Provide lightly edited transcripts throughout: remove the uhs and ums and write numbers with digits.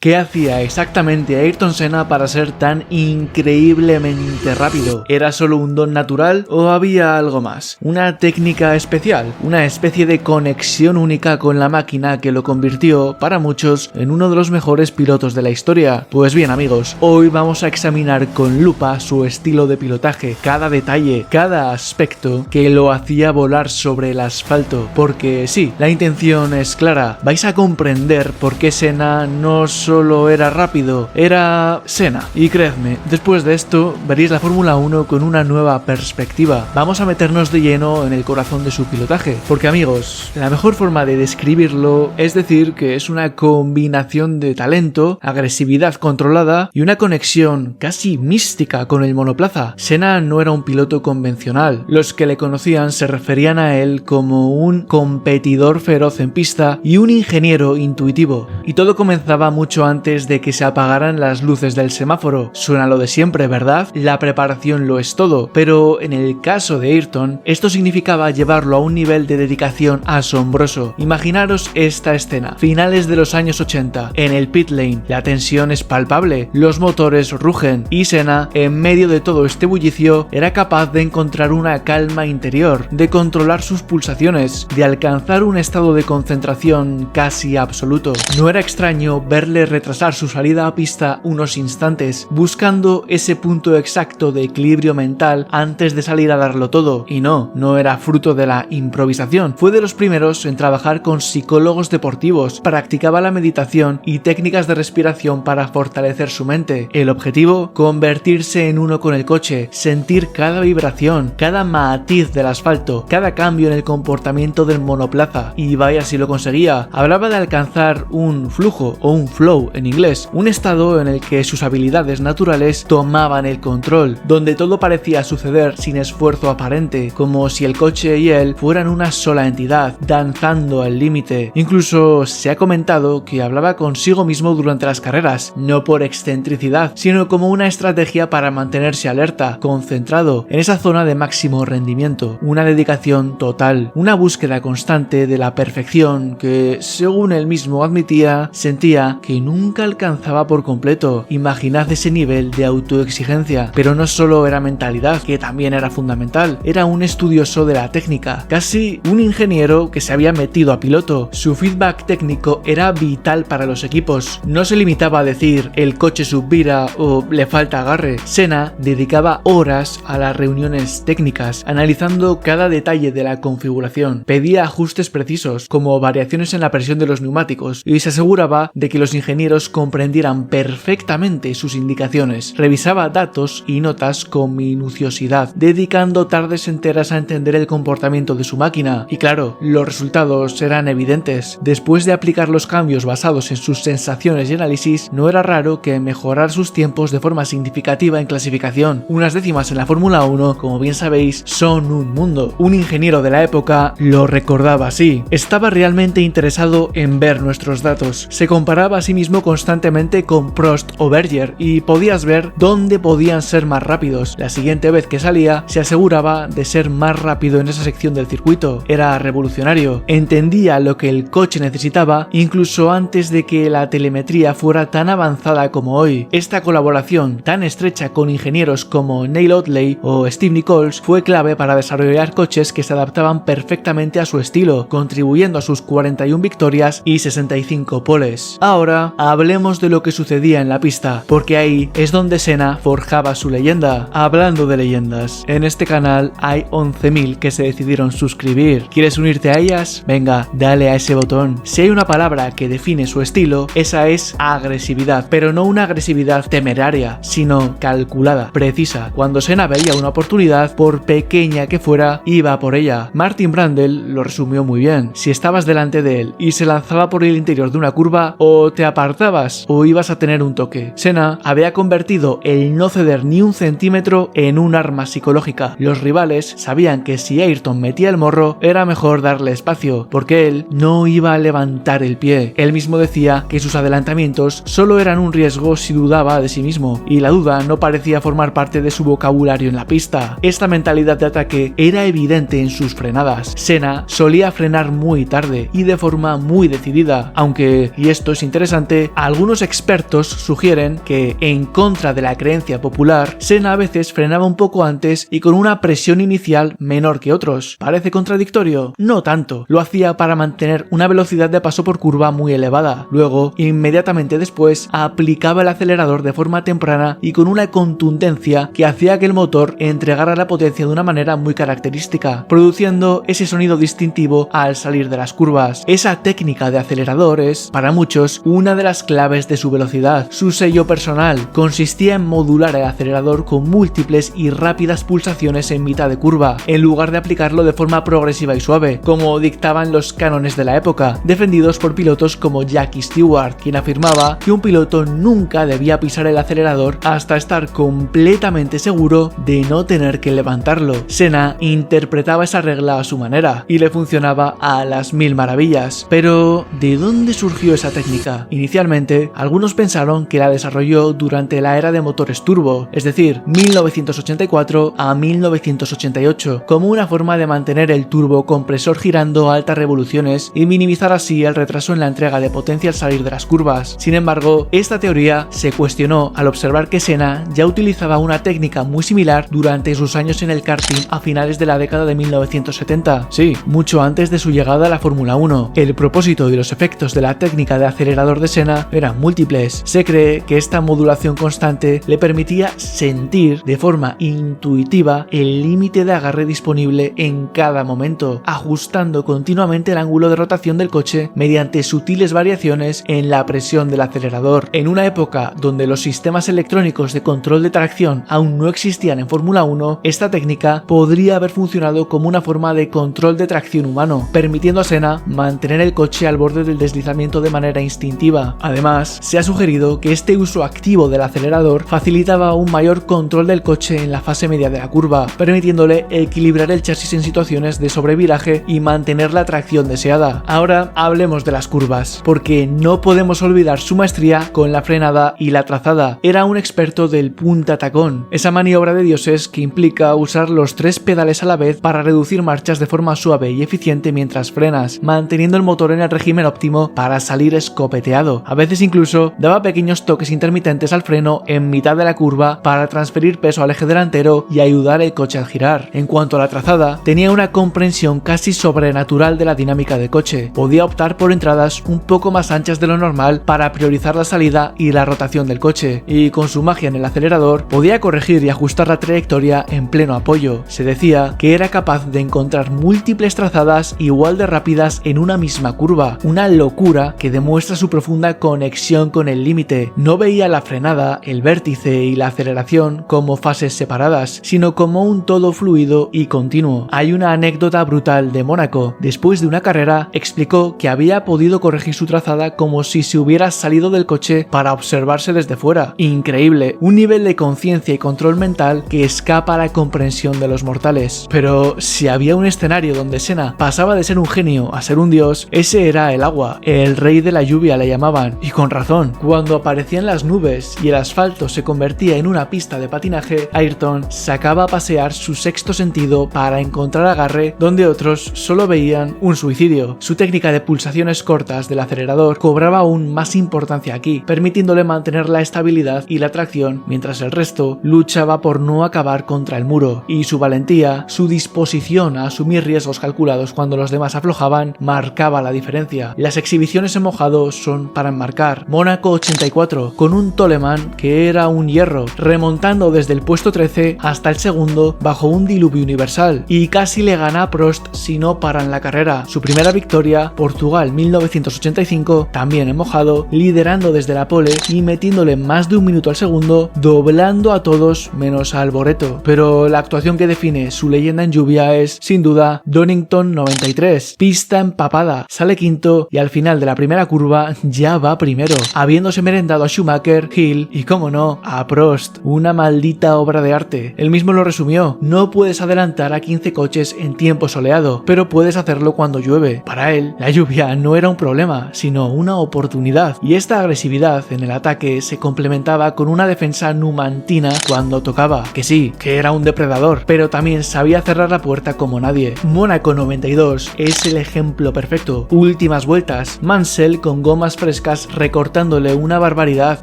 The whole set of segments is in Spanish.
¿Qué hacía exactamente Ayrton Senna para ser tan increíblemente rápido? ¿Era solo un don natural o había algo más? ¿Una técnica especial? ¿Una especie de conexión única con la máquina que lo convirtió, para muchos, en uno de los mejores pilotos de la historia? Pues bien, amigos, hoy vamos a examinar con lupa su estilo de pilotaje, cada detalle, cada aspecto que lo hacía volar sobre el asfalto. Porque sí, la intención es clara, vais a comprender por qué Senna no solo era rápido, era Senna. Y creedme, después de esto veréis la Fórmula 1 con una nueva perspectiva. Vamos a meternos de lleno en el corazón de su pilotaje, porque amigos, la mejor forma de describirlo es decir que es una combinación de talento, agresividad controlada y una conexión casi mística con el monoplaza. Senna no era un piloto convencional, los que le conocían se referían a él como un competidor feroz en pista y un ingeniero intuitivo. Y todo comenzaba mucho antes de que se apagaran las luces del semáforo. Suena lo de siempre, ¿verdad? La preparación lo es todo, pero en el caso de Ayrton, esto significaba llevarlo a un nivel de dedicación asombroso. Imaginaros esta escena, finales de los años 80, en el pit lane, la tensión es palpable, los motores rugen y Senna, en medio de todo este bullicio, era capaz de encontrar una calma interior, de controlar sus pulsaciones, de alcanzar un estado de concentración casi absoluto. No era extraño verle retrasar su salida a pista unos instantes, buscando ese punto exacto de equilibrio mental antes de salir a darlo todo. Y no era fruto de la improvisación. Fue de los primeros en trabajar con psicólogos deportivos, practicaba la meditación y técnicas de respiración para fortalecer su mente. El objetivo, convertirse en uno con el coche, sentir cada vibración, cada matiz del asfalto, cada cambio en el comportamiento del monoplaza. Y vaya si lo conseguía. Hablaba de alcanzar un flujo o un flow en inglés, un estado en el que sus habilidades naturales tomaban el control, donde todo parecía suceder sin esfuerzo aparente, como si el coche y él fueran una sola entidad, danzando al límite. Incluso se ha comentado que hablaba consigo mismo durante las carreras, no por excentricidad, sino como una estrategia para mantenerse alerta, concentrado, en esa zona de máximo rendimiento. Una dedicación total, una búsqueda constante de la perfección que, según él mismo admitía, sentía que nunca alcanzaba por completo. Imaginad ese nivel de autoexigencia. Pero no solo era mentalidad, que también era fundamental, era un estudioso de la técnica, casi un ingeniero que se había metido a piloto. Su feedback técnico era vital para los equipos. No se limitaba a decir el coche subvira o le falta agarre. Senna dedicaba horas a las reuniones técnicas, analizando cada detalle de la configuración. Pedía ajustes precisos, como variaciones en la presión de los neumáticos, y se aseguraba de que los ingenieros comprendieran perfectamente sus indicaciones. Revisaba datos y notas con minuciosidad, dedicando tardes enteras a entender el comportamiento de su máquina. Y claro, los resultados eran evidentes. Después de aplicar los cambios basados en sus sensaciones y análisis, no era raro que mejorar sus tiempos de forma significativa en clasificación. Unas décimas en la Fórmula 1, como bien sabéis, son un mundo. Un ingeniero de la época lo recordaba así. Estaba realmente interesado en ver nuestros datos. Se comparaba a sí mismo constantemente con Prost o Berger y podías ver dónde podían ser más rápidos. La siguiente vez que salía, se aseguraba de ser más rápido en esa sección del circuito. Era revolucionario. Entendía lo que el coche necesitaba incluso antes de que la telemetría fuera tan avanzada como hoy. Esta colaboración tan estrecha con ingenieros como Neil Otley o Steve Nichols fue clave para desarrollar coches que se adaptaban perfectamente a su estilo, contribuyendo a sus 41 victorias y 65 poles. Ahora hablemos de lo que sucedía en la pista, porque ahí es donde Senna forjaba su leyenda. Hablando de leyendas, en este canal hay 11.000 que se decidieron suscribir. ¿Quieres unirte a ellas? Venga, dale a ese botón. Si hay una palabra que define su estilo, esa es agresividad, pero no una agresividad temeraria, sino calculada, precisa. Cuando Senna veía una oportunidad, por pequeña que fuera, iba por ella. Martin Brundle lo resumió muy bien. Si estabas delante de él y se lanzaba por el interior de una curva, o te apartabas o ibas a tener un toque. Senna había convertido el no ceder ni un centímetro en un arma psicológica. Los rivales sabían que si Ayrton metía el morro, era mejor darle espacio, porque él no iba a levantar el pie. Él mismo decía que sus adelantamientos solo eran un riesgo si dudaba de sí mismo, y la duda no parecía formar parte de su vocabulario en la pista. Esta mentalidad de ataque era evidente en sus frenadas. Senna solía frenar muy tarde y de forma muy decidida, aunque, y esto es interesante, obstante, algunos expertos sugieren que, en contra de la creencia popular, Senna a veces frenaba un poco antes y con una presión inicial menor que otros. ¿Parece contradictorio? No tanto. Lo hacía para mantener una velocidad de paso por curva muy elevada. Luego, inmediatamente después, aplicaba el acelerador de forma temprana y con una contundencia que hacía que el motor entregara la potencia de una manera muy característica, produciendo ese sonido distintivo al salir de las curvas. Esa técnica de acelerador es, para muchos, una de las claves de su velocidad. Su sello personal consistía en modular el acelerador con múltiples y rápidas pulsaciones en mitad de curva, en lugar de aplicarlo de forma progresiva y suave, como dictaban los cánones de la época, defendidos por pilotos como Jackie Stewart, quien afirmaba que un piloto nunca debía pisar el acelerador hasta estar completamente seguro de no tener que levantarlo. Senna interpretaba esa regla a su manera y le funcionaba a las mil maravillas. Pero, ¿de dónde surgió esa técnica? Inicialmente, algunos pensaron que la desarrolló durante la era de motores turbo, es decir, 1984 a 1988, como una forma de mantener el turbocompresor girando a altas revoluciones y minimizar así el retraso en la entrega de potencia al salir de las curvas. Sin embargo, esta teoría se cuestionó al observar que Senna ya utilizaba una técnica muy similar durante sus años en el karting a finales de la década de 1970. Sí, mucho antes de su llegada a la Fórmula 1. El propósito y los efectos de la técnica de acelerador de Senna eran múltiples. Se cree que esta modulación constante le permitía sentir de forma intuitiva el límite de agarre disponible en cada momento, ajustando continuamente el ángulo de rotación del coche mediante sutiles variaciones en la presión del acelerador. En una época donde los sistemas electrónicos de control de tracción aún no existían en Fórmula 1, esta técnica podría haber funcionado como una forma de control de tracción humano, permitiendo a Senna mantener el coche al borde del deslizamiento de manera instintiva. Además, se ha sugerido que este uso activo del acelerador facilitaba un mayor control del coche en la fase media de la curva, permitiéndole equilibrar el chasis en situaciones de sobreviraje y mantener la tracción deseada. Ahora hablemos de las curvas, porque no podemos olvidar su maestría con la frenada y la trazada. Era un experto del punta tacón, esa maniobra de dioses que implica usar los tres pedales a la vez para reducir marchas de forma suave y eficiente mientras frenas, manteniendo el motor en el régimen óptimo para salir escopeteado. A veces incluso daba pequeños toques intermitentes al freno en mitad de la curva para transferir peso al eje delantero y ayudar al coche a girar. En cuanto a la trazada, tenía una comprensión casi sobrenatural de la dinámica del coche. Podía optar por entradas un poco más anchas de lo normal para priorizar la salida y la rotación del coche, y con su magia en el acelerador podía corregir y ajustar la trayectoria en pleno apoyo. Se decía que era capaz de encontrar múltiples trazadas igual de rápidas en una misma curva, una locura que demuestra su profunda conexión con el límite. No veía la frenada, el vértice y la aceleración como fases separadas, sino como un todo fluido y continuo. Hay una anécdota brutal de Mónaco. Después de una carrera, explicó que había podido corregir su trazada como si se hubiera salido del coche para observarse desde fuera. Increíble, un nivel de conciencia y control mental que escapa a la comprensión de los mortales. Pero si había un escenario donde Senna pasaba de ser un genio a ser un dios, ese era el agua. El rey de la lluvia le llamaban, y con razón. Cuando aparecían las nubes y el asfalto se convertía en una pista de patinaje, Ayrton sacaba a pasear su sexto sentido para encontrar agarre donde otros solo veían un suicidio. Su técnica de pulsaciones cortas del acelerador cobraba aún más importancia aquí, permitiéndole mantener la estabilidad y la tracción mientras el resto luchaba por no acabar contra el muro. Y su valentía, su disposición a asumir riesgos calculados cuando los demás aflojaban, marcaba la diferencia. Las exhibiciones en mojado son para enmarcar. Mónaco 84, con un Toleman que era un hierro, remontando desde el puesto 13 hasta el segundo bajo un diluvio universal, y casi le gana a Prost si no paran la carrera. Su primera victoria, Portugal 1985, también en mojado, liderando desde la pole y metiéndole más de un minuto al segundo, doblando a todos menos a Alboreto. Pero la actuación que define su leyenda en lluvia es, sin duda, Donington 93, pista empapada, sale quinto y al final de la primera curva ya va primero, habiéndose merendado a Schumacher, Hill y, como no, a Prost. Una maldita obra de arte. Él mismo lo resumió: no puedes adelantar a 15 coches en tiempo soleado, pero puedes hacerlo cuando llueve. Para él, la lluvia no era un problema, sino una oportunidad, y esta agresividad en el ataque se complementaba con una defensa numantina cuando tocaba. Que sí, que era un depredador, pero también sabía cerrar la puerta como nadie. Mónaco 92 es el ejemplo perfecto. Últimas vueltas, Mansell con gomas frescas gigantescas recortándole una barbaridad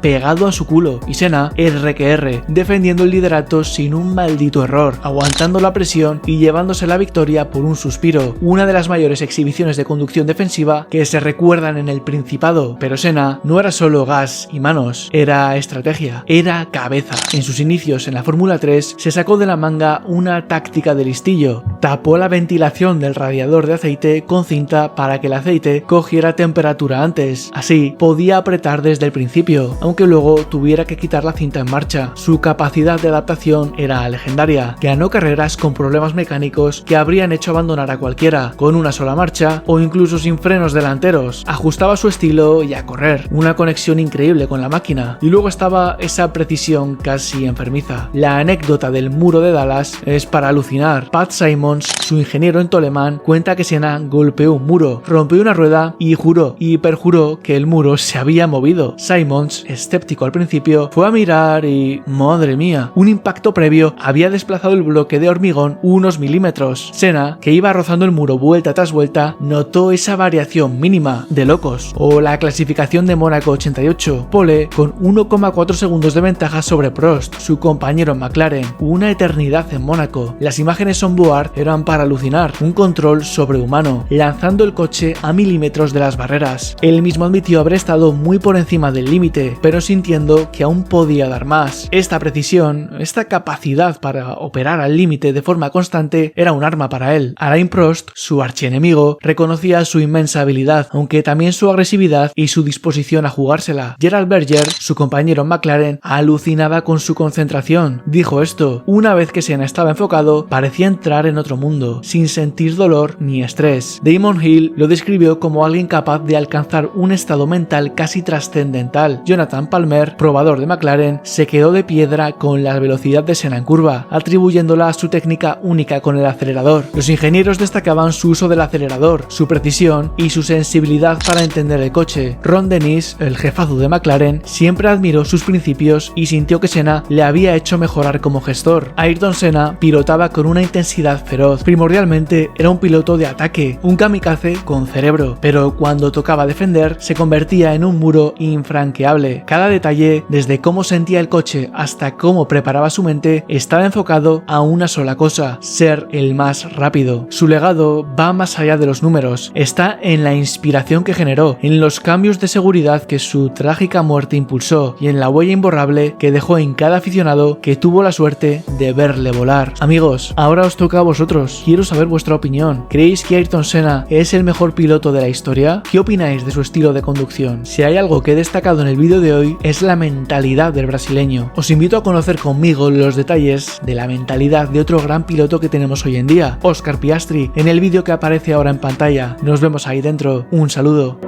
pegado a su culo, y Senna R que R, defendiendo el liderato sin un maldito error, aguantando la presión y llevándose la victoria por un suspiro, una de las mayores exhibiciones de conducción defensiva que se recuerdan en el Principado. Pero Senna no era solo gas y manos, era estrategia, era cabeza. En sus inicios en la Fórmula 3 se sacó de la manga una táctica de listillo, tapó la ventilación del radiador de aceite con cinta para que el aceite cogiera temperatura antes, así podía apretar desde el principio, aunque luego tuviera que quitar la cinta en marcha. Su capacidad de adaptación era legendaria, ganó carreras con problemas mecánicos que habrían hecho abandonar a cualquiera, con una sola marcha o incluso sin frenos delanteros, ajustaba su estilo y a correr, una conexión increíble con la máquina, y luego estaba esa precisión casi enfermiza. La anécdota del muro de Dallas es para alucinar. Pat Symonds, su ingeniero en Toleman, cuenta que Senna golpeó un muro, rompió una rueda y juró y perjuró que el muro se había movido. Symonds, escéptico al principio, fue a mirar y... ¡madre mía! Un impacto previo había desplazado el bloque de hormigón unos milímetros. Senna, que iba rozando el muro vuelta tras vuelta, notó esa variación mínima. De locos. O la clasificación de Mónaco 88. Pole con 1,4 segundos de ventaja sobre Prost, su compañero en McLaren. Una eternidad en Mónaco. Las imágenes on-board eran para alucinar. Un control sobrehumano, lanzando el coche a milímetros de las barreras. Él mismo admitió haber estado muy por encima del límite, pero sintiendo que aún podía dar más. Esta precisión, esta capacidad para operar al límite de forma constante, era un arma para él. Alain Prost, su archienemigo, reconocía su inmensa habilidad, aunque también su agresividad y su disposición a jugársela. Gerald Berger, su compañero en McLaren, alucinaba con su concentración. Dijo esto: una vez que Senna estaba enfocado, parecía entrar en otro mundo, sin sentir dolor ni estrés. Damon Hill lo describió como alguien capaz de alcanzar un estado mental casi trascendental. Jonathan Palmer, probador de McLaren, se quedó de piedra con la velocidad de Senna en curva, atribuyéndola a su técnica única con el acelerador. Los ingenieros destacaban su uso del acelerador, su precisión y su sensibilidad para entender el coche. Ron Dennis, el jefazo de McLaren, siempre admiró sus principios y sintió que Senna le había hecho mejorar como gestor. Ayrton Senna pilotaba con una intensidad feroz. Primordialmente era un piloto de ataque, un kamikaze con cerebro, pero cuando tocaba defender se convertía en un muro infranqueable. Cada detalle, desde cómo sentía el coche hasta cómo preparaba su mente, estaba enfocado a una sola cosa: ser el más rápido. Su legado va más allá de los números, está en la inspiración que generó, en los cambios de seguridad que su trágica muerte impulsó y en la huella imborrable que dejó en cada aficionado que tuvo la suerte de verle volar. Amigos, ahora os toca a vosotros. Quiero saber vuestra opinión. ¿Creéis que Ayrton Senna es el mejor piloto de la historia? ¿Qué opináis de su estilo de conducción? Si hay algo que he destacado en el vídeo de hoy es la mentalidad del brasileño. Os invito a conocer conmigo los detalles de la mentalidad de otro gran piloto que tenemos hoy en día, Oscar Piastri, en el vídeo que aparece ahora en pantalla. Nos vemos ahí dentro. Un saludo.